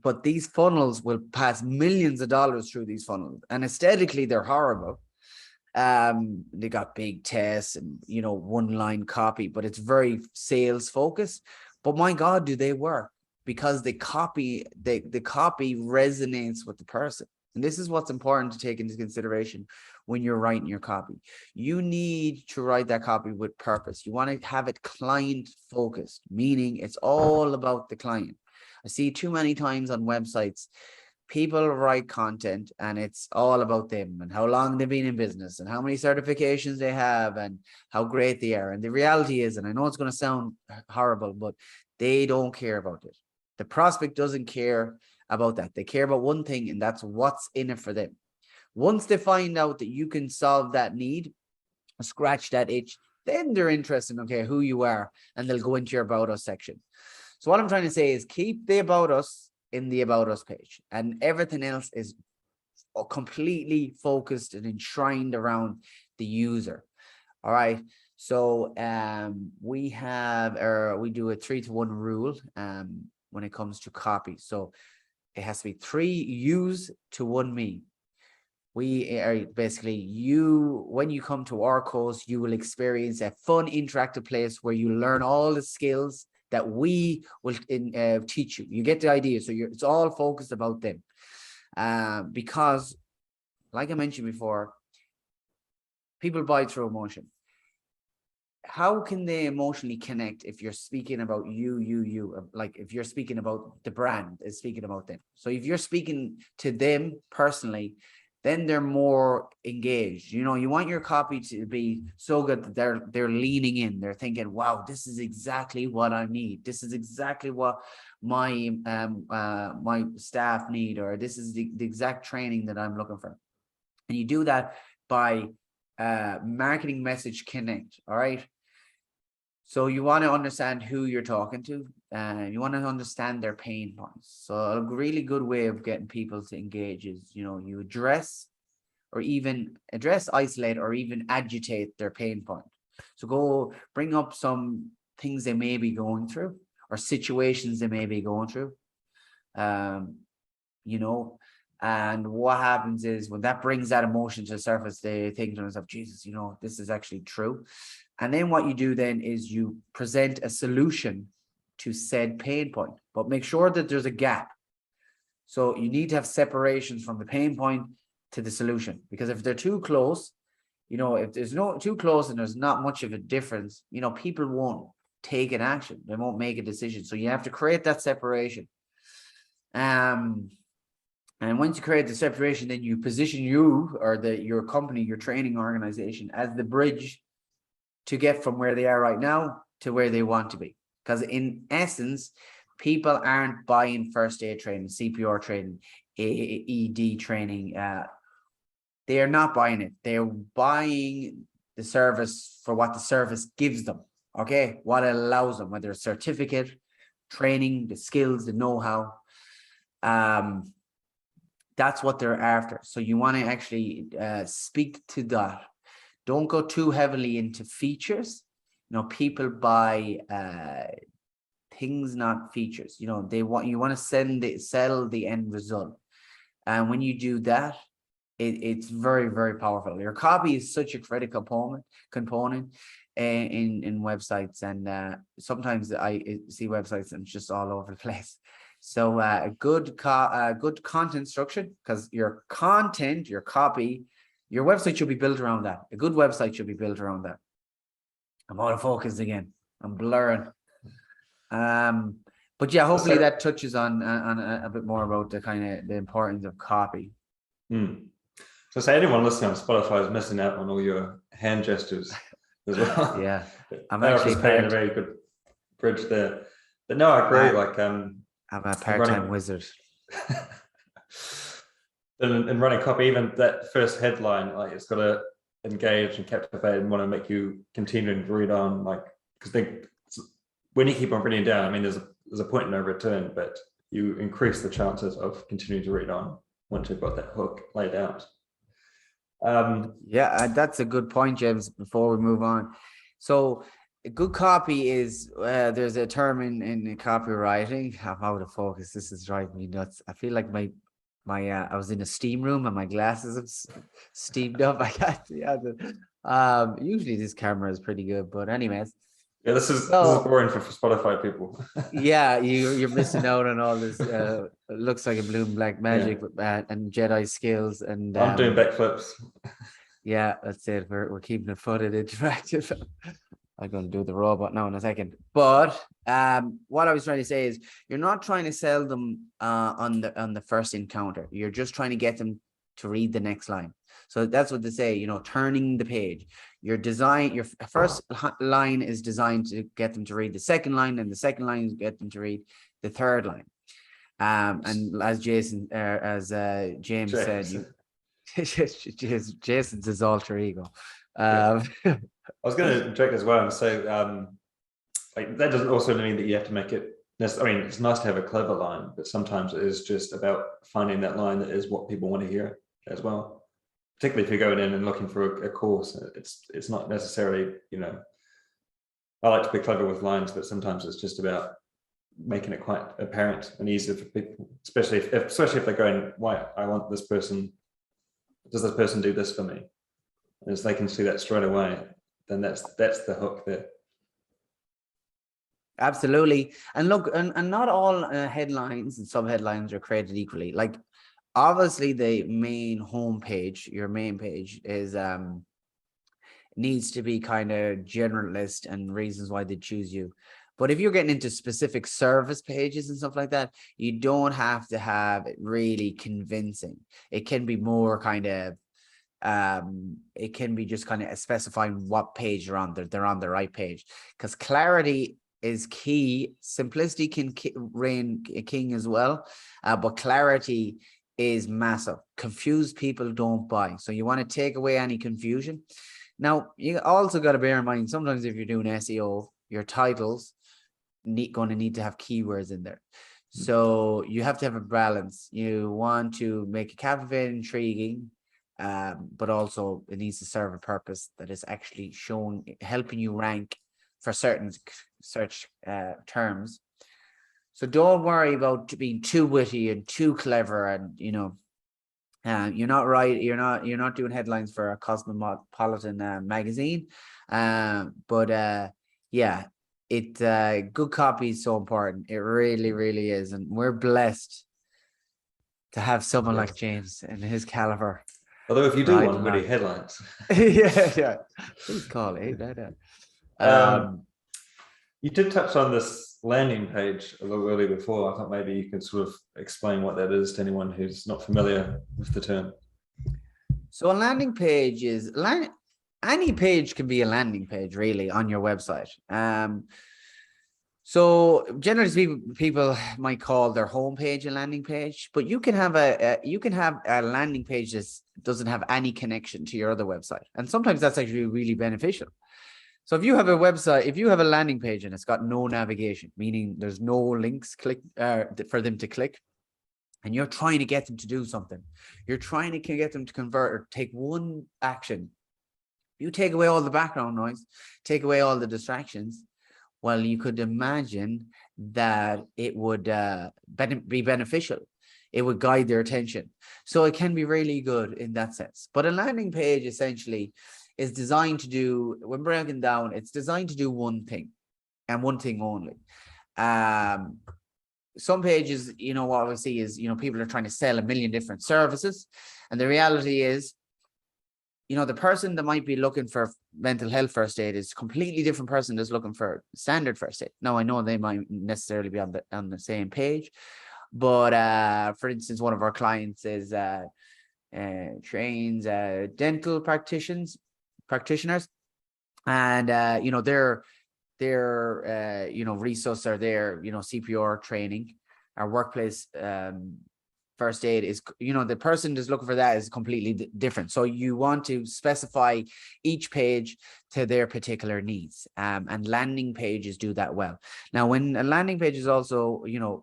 But these funnels will pass millions of dollars through these funnels. And aesthetically, they're horrible. They got big tests and, one line copy, but it's very sales focused. But my God, do they work? Because the copy resonates with the person. And this is what's important to take into consideration when you're writing your copy. You need to write that copy with purpose. You want to have it client focused, meaning it's all about the client. I see too many times on websites, people write content and it's all about them and how long they've been in business and how many certifications they have and how great they are. And the reality is, and I know it's going to sound horrible, but they don't care about it. The prospect doesn't care about that. They care about one thing, and that's what's in it for them. Once they find out that you can solve that need, scratch that itch, then they're interested in, okay, who you are, and they'll go into your About Us section. So what I'm trying to say is keep the About Us in the About Us page, and everything else is completely focused and enshrined around the user. All right. So we do a 3-to-1 rule when it comes to copy. So it has to be 3 yous to 1 me. We are basically when you come to our course, you will experience a fun, interactive place where you learn all the skills that we will teach you. You get the idea. So it's all focused about them. Because, like I mentioned before, people buy through emotion. How can they emotionally connect if you're speaking about you? Like if you're speaking about the brand is speaking about them. So if you're speaking to them personally, then they're more engaged. You want your copy to be so good that they're leaning in. They're thinking, wow, this is exactly what I need. This is exactly what my my staff need, or this is the exact training that I'm looking for. And you do that by marketing message connect. All right. So you want to understand who you're talking to, and you want to understand their pain points. So a really good way of getting people to engage is, you address, isolate, or even agitate their pain point. So go bring up some things they may be going through or situations they may be going through. And what happens is when that brings that emotion to the surface, they think to themselves, Jesus, this is actually true. And then what you do then is you present a solution to said pain point, but make sure that there's a gap. So you need to have separations from the pain point to the solution, because if they're too close, if there's no too close and there's not much of a difference, people won't take an action. They won't make a decision. So you have to create that separation. And once you create the separation, then you position you or your company, your training organization as the bridge to get from where they are right now to where they want to be. Because in essence, people aren't buying first aid training, CPR training, AED training. They are not buying it. They're buying the service for what the service gives them. Okay, what it allows them, whether it's certificate, training, the skills, the know-how. That's what they're after. So you want to actually speak to that. Don't go too heavily into features. People buy things, not features. You want to sell the end result. And when you do that, it's very, very powerful. Your copy is such a critical component in websites. And sometimes I see websites and it's just all over the place. So a good content structure, because your content, your copy, your website should be built around that. A good website should be built around that. I'm out of focus again. I'm blurring. But yeah, hopefully So, that touches on a bit more about the kind of the importance of copy. so say anyone listening on Spotify is missing out on all your hand gestures as well. Yeah, I'm I've actually just put in a very good bridge there. But no, I agree. Like I'm a in part-time running wizard. in running copy, even that first headline, like it's got to engage and captivate and want to make you continue and read on. Like because when you keep on reading down, I mean, there's a point in no return, but you increase the chances of continuing to read on once you've got that hook laid out. Yeah, that's a good point, James. Before we move on, so a good copy is there's a term in copywriting. I'm out of focus. This is driving me nuts. I feel like my I was in a steam room and my glasses have steamed up. I got usually this camera is pretty good, but anyways. Yeah, this is So boring for Spotify people. yeah, you're missing out on all this. It looks like a blue and black magic and Jedi skills and I'm doing backflips. yeah, that's it. We're keeping it footed interactive. I'm going to do the robot now in a second. But what I was trying to say is you're not trying to sell them on the first encounter. You're just trying to get them to read the next line. So that's what they say, you know, turning the page. Your first line is designed to get them to read the second line, and the second line is get them to read the third line. And as James said, you Jason's his alter ego. I was going to interject as well and say, like that doesn't also mean that you have to make it. I mean, it's nice to have a clever line, but sometimes it is just about finding that line that is what people want to hear as well. Particularly if you're going in and looking for a course, it's not necessarily, you know. I like to be clever with lines, but sometimes it's just about making it quite apparent and easier for people, especially if they're going, why I want this person. Does this person do this for me? And as they can see that straight away, then that's the hook there. Absolutely. And look, and not all headlines and sub-headlines are created equally. Like obviously the main homepage, your main page is needs to be kind of generalist and reasons why they choose you. But if you're getting into specific service pages and stuff like that, you don't have to have it really convincing. It can be more kind of it can be just kind of specifying what page you're on. They're on the right page, because clarity is key. Simplicity can reign king as well, but clarity is massive. Confused people don't buy, so you want to take away any confusion. Now you also got to bear in mind, sometimes if you're doing SEO, your titles going to need to have keywords in there, so you have to have a balance. You want to make it captivating, intriguing, but also it needs to serve a purpose that is actually helping you rank for certain search terms. So don't worry about being too witty and too clever, and you know, you're not right. You're not doing headlines for a cosmopolitan magazine, but yeah, good copy is so important. It really, really is, and we're blessed to have someone like James and his caliber. Although if you do want witty headlines, yeah, please call it. You did touch on this landing page a little earlier before. I thought maybe you can sort of explain what that is to anyone who's not familiar with the term. So a landing page is any page can be a landing page really on your website. So generally people might call their homepage a landing page, but you can have a landing page that doesn't have any connection to your other website, and sometimes that's actually really beneficial. So if you have a website, if you have a landing page and it's got no navigation, meaning there's no links for them to click, and you're trying to get them to do something, you're trying to get them to convert or take one action, you take away all the background noise, take away all the distractions, well, you could imagine that it would be beneficial. It would guide their attention. So it can be really good in that sense. But a landing page essentially is designed to do, when breaking down, it's designed to do one thing and one thing only. Some pages, you know, what we see is, you know, people are trying to sell a million different services. And the reality is the person that might be looking for mental health first aid is a completely different person that's looking for standard first aid. Now, I know they might necessarily be on the same page, but for instance, one of our clients is trains dental practitioners, and their resources are there, CPR training. Our workplace first aid is, the person that's looking for that is completely different. So you want to specify each page to their particular needs, and landing pages do that well. Now, when a landing page is also, a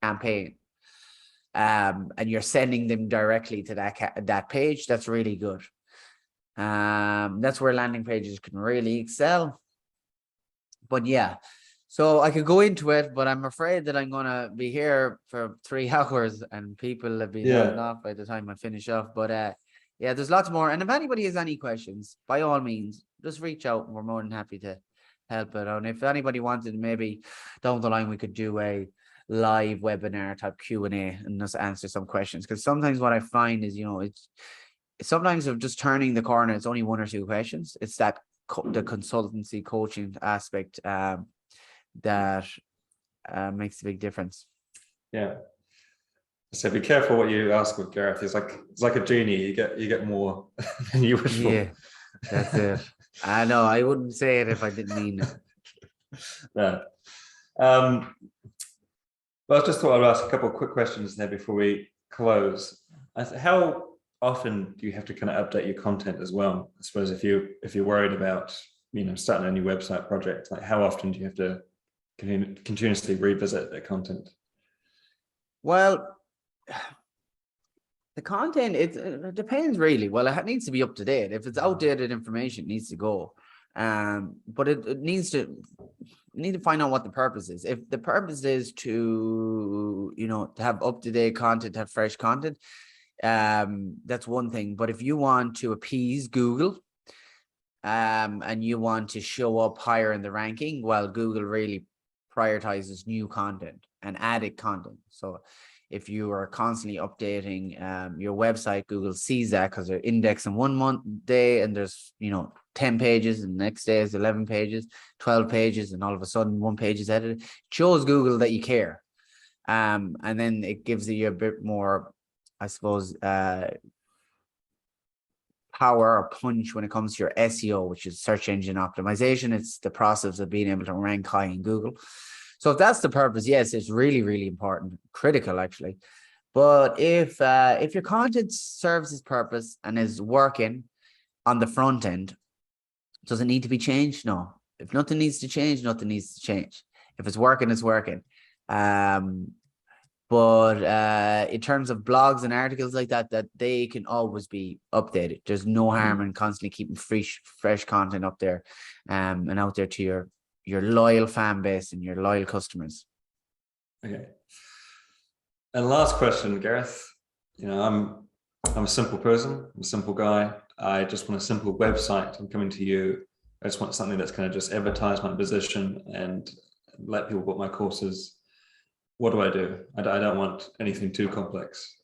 campaign, and you're sending them directly to that page, that's really good. That's where landing pages can really excel. But yeah, so I could go into it, but I'm afraid that I'm gonna be here for 3 hours and people have been nodding off by the time I finish off. But yeah, there's lots more. And if anybody has any questions, by all means, just reach out and we're more than happy to help it. And if anybody wanted, maybe down the line we could do a live webinar type Q&A and just answer some questions. Because sometimes what I find is, it's sometimes of just turning the corner, it's only 1 or 2 questions. It's that the consultancy coaching aspect that makes a big difference. Yeah. So be careful what you ask with Gareth. It's like a genie. You get more than you wish for. Yeah, that's it. I know. I wouldn't say it if I didn't mean it. Yeah. Well, I just thought I'd ask a couple of quick questions there before we close. How often do you have to kind of update your content as well? I suppose if you're worried about starting a new website project, like how often do you have to continuously revisit the content? Well, the content, it depends really. Well, it needs to be up to date. If it's outdated information, it needs to go. But it needs to find out what the purpose is. If the purpose is to to have up-to-date content, have fresh content, that's one thing. But if you want to appease Google, and you want to show up higher in the ranking, well, Google really prioritizes new content and added content. So if you are constantly updating your website, Google sees that because they're indexing one day and there's 10 pages, and the next day is 11 pages, 12 pages, and all of a sudden 1 page is edited. It shows Google that you care, and then it gives you a bit more, I suppose, power or punch when it comes to your SEO, which is search engine optimization. It's the process of being able to rank high in Google. So if that's the purpose, yes, it's really, really important, critical actually. But if your content serves its purpose and is working on the front end, does it need to be changed? No. If nothing needs to change, nothing needs to change. If it's working, it's working. But in terms of blogs and articles like that they can always be updated. There's no harm in constantly keeping fresh content up there, and out there to your loyal fan base and your loyal customers. Okay. And last question, Gareth. I'm a simple person. I'm a simple guy. I just want a simple website. I'm coming to you. I just want something that's going to just advertise my position and let people book my courses. What do I do? I don't want anything too complex.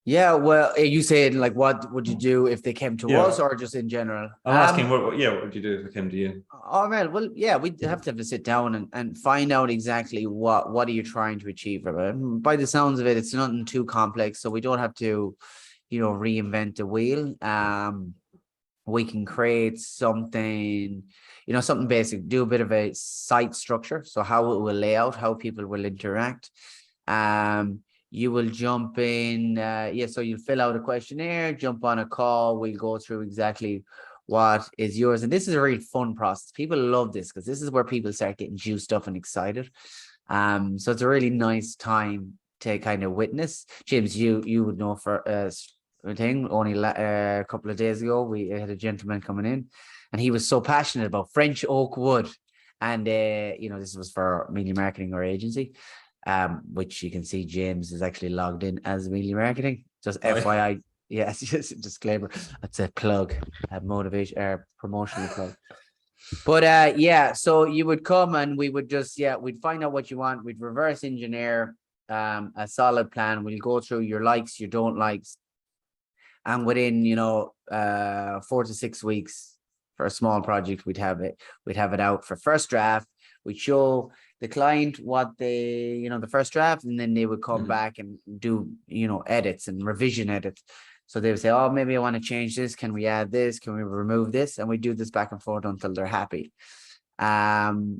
Yeah, well, you said like, what would you do if they came to us, or just in general? I'm asking, what would you do if they came to you? All right. Well, yeah, we'd have to sit down and find out exactly what are you trying to achieve from it. By the sounds of it, it's nothing too complex, so we don't have to, reinvent the wheel. We can create something, something basic, do a bit of a site structure. So how it will lay out, how people will interact. You will jump in. So you'll fill out a questionnaire, jump on a call. We'll go through exactly what is yours. And this is a really fun process. People love this because this is where people start getting juiced up and excited. So it's a really nice time to kind of witness. James, you would know for thing only a couple of days ago we had a gentleman coming in and he was so passionate about French oak wood, and this was for Media Marketing or agency, which you can see James is actually logged in as Media Marketing, just FYI. Yeah, it's just a disclaimer. That's a plug, a motivation or promotional plug. But so you would come and we would just we'd find out what you want. We'd reverse engineer a solid plan. We'll go through your likes, your don't likes, And within, 4 to 6 weeks for a small project, we'd have it out for first draft. We'd show the client what the first draft, and then they would come back and do, edits and revision edits. So they would say, oh, maybe I want to change this. Can we add this? Can we remove this? And we do this back and forth until they're happy. So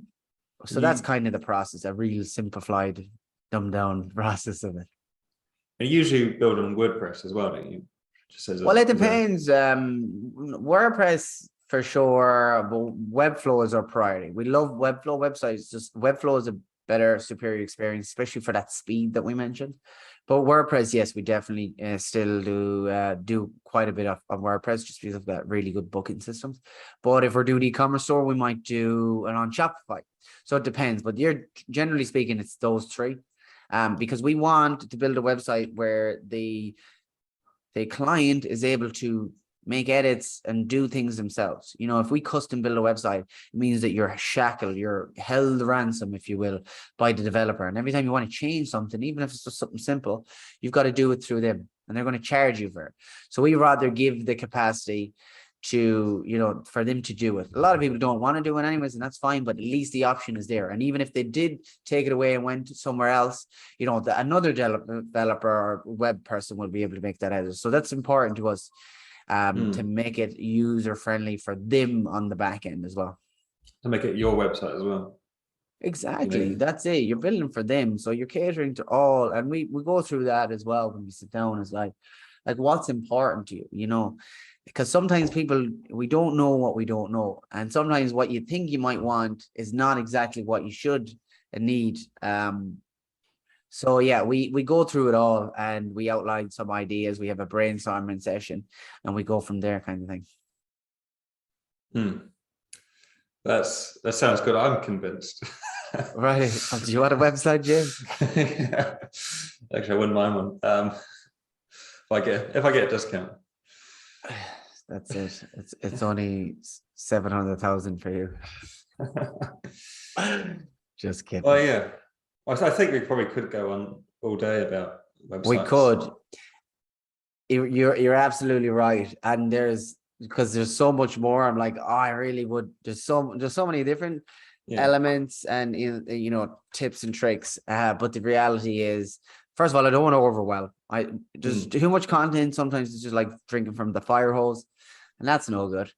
that's kind of the process, a real simplified, dumbed down process of it. And you usually build on WordPress as well, don't you? Well, it depends. WordPress for sure, but Webflow is our priority. We love Webflow websites. Just Webflow is a better, superior experience, especially for that speed that we mentioned. But WordPress, yes, we definitely still do quite a bit of WordPress just because of that really good booking systems. But if we're doing e-commerce store, we might do it on Shopify. So it depends. But generally speaking, it's those three. Because we want to build a website where the client is able to make edits and do things themselves. If we custom build a website, it means that you're shackled, you're held ransom, if you will, by the developer. And every time you want to change something, even if it's just something simple, you've got to do it through them, and they're going to charge you for it. So we rather give the capacity to, for them to do it. A lot of people don't want to do it anyways, and that's fine, but at least the option is there. And even if they did take it away and went somewhere else, another developer or web person will be able to make that edit. So that's important to us, to make it user friendly for them on the back end as well. To make it your website as well. Exactly. That's it. You're building for them. So you're catering to all. And we go through that as well when we sit down. It's like what's important to you, because sometimes we don't know what we don't know. And sometimes what you think you might want is not exactly what you should need. So yeah, we go through it all and we outline some ideas. We have a brainstorming session and we go from there, kind of thing. That sounds good. I'm convinced. Right. Do you want a website, Jim? Yeah. Actually, I wouldn't mind one. If I get a discount. That's it. It's only 700,000 for you. Just kidding. Oh yeah. I think we probably could go on all day about websites. We could. You're absolutely right. And because there's so much more. I'm like, I really would. There's so many different elements and tips and tricks. But the reality is, first of all, I don't want to overwhelm. Just too much content. Sometimes it's just like drinking from the fire hose, and that's no good.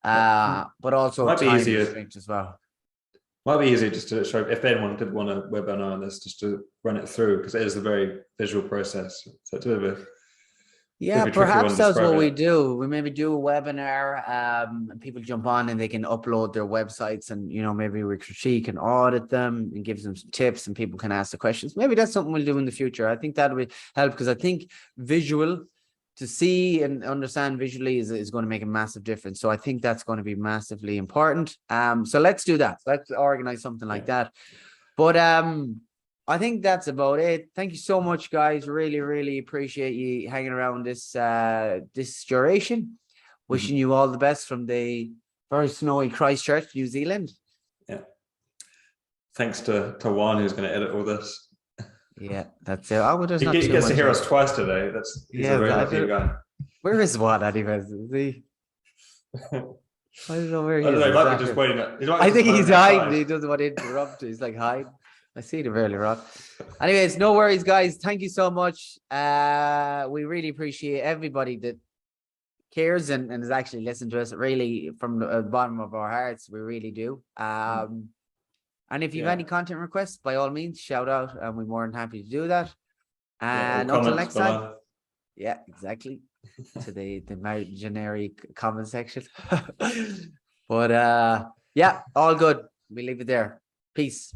But also might be easier as well. Might be easier just to show if anyone did want a webinar on this, just to run it through, because it is a very visual process. So it's a bit of a perhaps that's what we do. We maybe do a webinar, and people jump on and they can upload their websites, and maybe we critique and audit them and give them some tips, and people can ask the questions. Maybe that's something we'll do in the future. I think that would help, because I think visual, to see and understand visually is going to make a massive difference. So I think that's going to be massively important. So let's do that. Let's organize something like that. But I think that's about it. Thank you so much, guys. Really, really appreciate you hanging around this duration. Wishing you all the best from the very snowy Christchurch, New Zealand. Yeah. Thanks to Juan, who's going to edit all this. Yeah, that's it. He gets to hear us twice today. He's a very lucky guy. Where is Juan anyways? Is he? I don't know where he is. He might be just waiting. I think he's hiding. He doesn't want to interrupt. He's like hiding. I see him earlier on. Anyways, no worries, guys. Thank you so much. We really appreciate everybody that cares and has actually listened to us, really, from the bottom of our hearts. We really do. And if you have any content requests, by all means, shout out, and we're more than happy to do that. And until next time. Yeah, exactly. To the imaginary comment section. But yeah, all good. We leave it there. Peace.